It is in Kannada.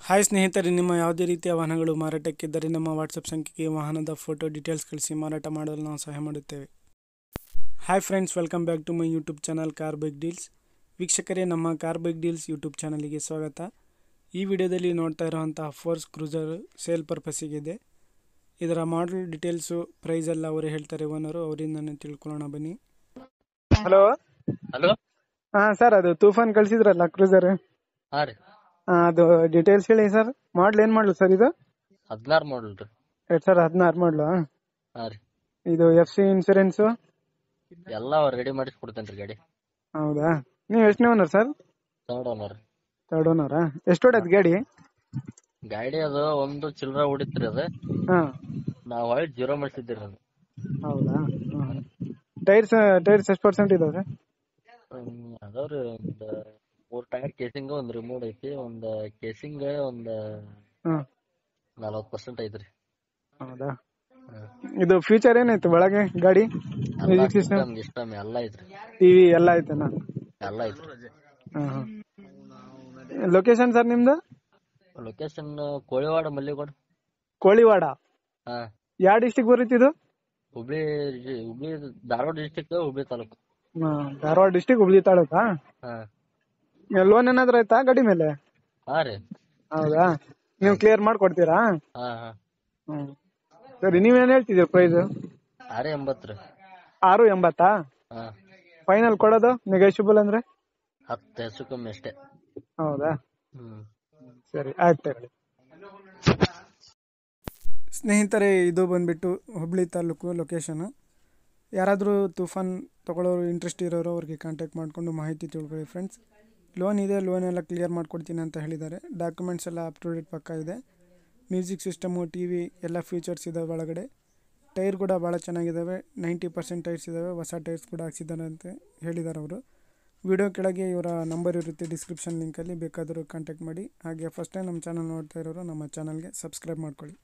ಹಾಯ್ ಸ್ನೇಹಿತರೆ, ನಿಮ್ಮ ಯಾವುದೇ ರೀತಿಯ ವಾಹನಗಳು ಮಾರಾಟಕ್ಕಿದ್ದರೆ ನಮ್ಮ ವಾಟ್ಸಪ್ ಸಂಖ್ಯೆಗೆ ವಾಹನದ ಫೋಟೋ ಡೀಟೇಲ್ಸ್ ಕಳಿಸಿ ಮಾರಾಟ ಮಾಡಲು ನಾವು ಸಹಾಯ ಮಾಡುತ್ತೇವೆ. Hi friends, welcome back to my YouTube channel car bike deals. ವೀಕ್ಷಕರೇ, ನಮ್ಮ ಕಾರ್ ಬೈಕ್ ಡೀಲ್ಸ್ ಯೂಟ್ಯೂಬ್ ಚಾನಲಿಗೆ ಸ್ವಾಗತ. ಈ ವಿಡಿಯೋದಲ್ಲಿ ನೋಡ್ತಾ ಇರುವಂತಹ ಫೋರ್ಸ್ ಕ್ರೂಸರ್ ಸೇಲ್ ಪರ್ಪಸ್ಸಿಗಿದೆ. ಇದರ ಮಾಡಲ್ ಡೀಟೇಲ್ಸು, ಪ್ರೈಸ್ ಎಲ್ಲ ಅವರೇ ಹೇಳ್ತಾರೆ ಓನರು. ಅವರಿಂದನೇ ತಿಳ್ಕೊಳ್ಳೋಣ ಬನ್ನಿ. ಹಲೋ ಹಲೋ ಹಾಂ ಸರ್, ಅದು ತೂಫಾನ್ ಕಳಿಸಿದ್ರಲ್ಲ ಕ್ರೂಸರ್, ಹಾ ರೀ, ಅದು ಡೀಟೇಲ್ಸ್ ಹೇಳಿ ಸರ್. ಮಾಡಲ್ ಏನು ಮಾಡಲು ಸರ್ ಇದು? 16 ಮಾಡಲ್ ರೀ. 2016 ಮಾಡಲು. ಹಾ ರೀ, ಇದು FC ಇನ್ಸೂರೆನ್ಸ್ ಎಲ್ಲ ರೆಡಿ ಮಾಡಿಸಿ ಕೊಡ್ತೇನ್ರಿ ಗಾಡಿ. ಹೌದಾ? ನೀವು ಎಷ್ಟನೇ owner sir? Third owner. Third ಓನರಾ? ಎಷ್ಟು ಹೊಡೆದ್ ಗಾಡಿ? ಗಾಡಿ ಅದು ಒಂದು ಚಿಲ್ಲರ ಹೊಡಿತ್ರಿ ಅದು. ಹಾಂ, ನಾವು ಹೊಳ್ಳಿ 0 ಮಾಡಿಸಿದ್ದೀರಿ ಅದು. ಹೌದಾ? ಟೈರ್ಸ್ ಎಷ್ಟು ಪರ್ಸೆಂಟ್ ಇದಾವೆ? ಅದಾವ್ರಿ, ಒಂದು 3 ಟೈರ್ ಕೇಸಿಂಗ್, ಒಂದು ರಿಮೋಟ್ ಐತಿ, ಒಂದು ಕೇಸಿಂಗ್ ಒಂದು ಹಾಂ, 40% ಐತ್ರಿ. ಹೌದಾ? ಇದು ಫ್ಯೂಚರ್ ಏನೈತೆ ಒಳಗೆ ಗಾಡಿ? ಮ್ಯೂಸಿಕ್ ಸಿಸ್ಟಮ್, ಸಿಸ್ಟಮ್ ಎಲ್ಲ ಐತ್ರಿ. TV ಎಲ್ಲ ಐತೆನಾ? ಎಲ್ಲ ಐತ್ರಿ. ಹಾಂ ಹಾಂ. ಲೊಕೇಶನ್ ಸರ್ ನಿಮ್ದು? ಲೊಕೇಶನ್ ಕೋಳಿವಾಡ, ಮಲ್ಲಿಗೋಡ್. ಕೋಳಿವಾಡ ಹಾ, ಯಾವ ಡಿಸ್ಟಿಕ್ ಬರುತ್ತಿದ್ದು? ಹುಬ್ಳಿ ಧಾರವಾಡ ಡಿಸ್ಟಿಕ್, ಹುಬ್ಳಿ ತಾಲೂಕು. ಧಾರವಾಡ ಡಿಸ್ಟಿಕ್, ಹುಬ್ಳಿ ತಾಲೂಕಾ? ಹಾ ಲೋನ್ ಏನಾದ್ರು ಆಯ್ತಾ ಗಾಡಿ ಮೇಲೆ? ಹಾ ರೀ. ಹೌದಾ? ನೀವು ಕ್ಲಿಯರ್ ಮಾಡ್ಕೊಡ್ತೀರಾ? ಹಾ ಹಾ. ಹ್ಮ್, ಸರಿ. ನೀವೇನ್ ಹೇಳ್ತಿದ್ದೀರಿ ಪ್ರೈಸ್? 680 ರೀ. 680? ಹಾ, ಫೈನಲ್ ಕೊಡೋದು ನೆಗೋಷಿಯಬಲ್ ಅಂದ್ರೆ? 10 ಹೆಚ್ಚು ಕಮ್ಮಿ ಅಷ್ಟೇ. ಹೌದಾ? ಹ್ಮ್. ಸರಿ, ಆಯ್ತು ತಗೊಳ್ಳಿ. ಸ್ನೇಹಿತರೆ, ಇದು ಬಂದ್ಬಿಟ್ಟು ಹುಬ್ಳಿ ತಾಲೂಕು ಲೊಕೇಶನ್. ಯಾರಾದರೂ ತೂಫಾನ್ ತಗೊಳ್ಳೋರು, ಇಂಟ್ರೆಸ್ಟ್ ಇರೋರು ಅವ್ರಿಗೆ ಕಾಂಟ್ಯಾಕ್ಟ್ ಮಾಡಿಕೊಂಡು ಮಾಹಿತಿ ತಿಳ್ಕೊಳ್ಳಿ ಫ್ರೆಂಡ್ಸ್. ಲೋನ್ ಇದೆ, ಲೋನ್ ಎಲ್ಲ ಕ್ಲಿಯರ್ ಮಾಡ್ಕೊಡ್ತೀನಿ ಅಂತ ಹೇಳಿದ್ದಾರೆ. ಡಾಕ್ಯುಮೆಂಟ್ಸ್ ಎಲ್ಲ ಅಪ್ ಟು ಡೇಟ್ ಪಕ್ಕ ಇದೆ. ಮ್ಯೂಸಿಕ್ ಸಿಸ್ಟಮು, TV ಎಲ್ಲ ಫೀಚರ್ಸ್ ಇದಾವೆ ಒಳಗಡೆ. ಟೈರ್ ಕೂಡ ಭಾಳ ಚೆನ್ನಾಗಿದ್ದಾವೆ. 90% ಟೈರ್ಸ್ ಇದ್ದಾವೆ. ಹೊಸ ಟೈರ್ಸ್ ಕೂಡ ಹಾಕ್ಸಿದ್ದಾರೆ ಅಂತ ಹೇಳಿದ್ದಾರೆ ಅವರು. ವಿಡಿಯೋ ಕೆಳಗೆ ಇವರ ನಂಬರ್ ಇರುತ್ತೆ ಡಿಸ್ಕ್ರಿಪ್ಷನ್ ಲಿಂಕಲ್ಲಿ, ಬೇಕಾದರೂ ಕಾಂಟ್ಯಾಕ್ಟ್ ಮಾಡಿ. ಹಾಗೆ ಫಸ್ಟ್ ಟೈಮ್ ನಮ್ಮ ಚಾನಲ್ ನೋಡ್ತಾ ಇರೋರು ನಮ್ಮ ಚಾನಲ್ಗೆ ಸಬ್ಸ್ಕ್ರೈಬ್ ಮಾಡ್ಕೊಳ್ಳಿ.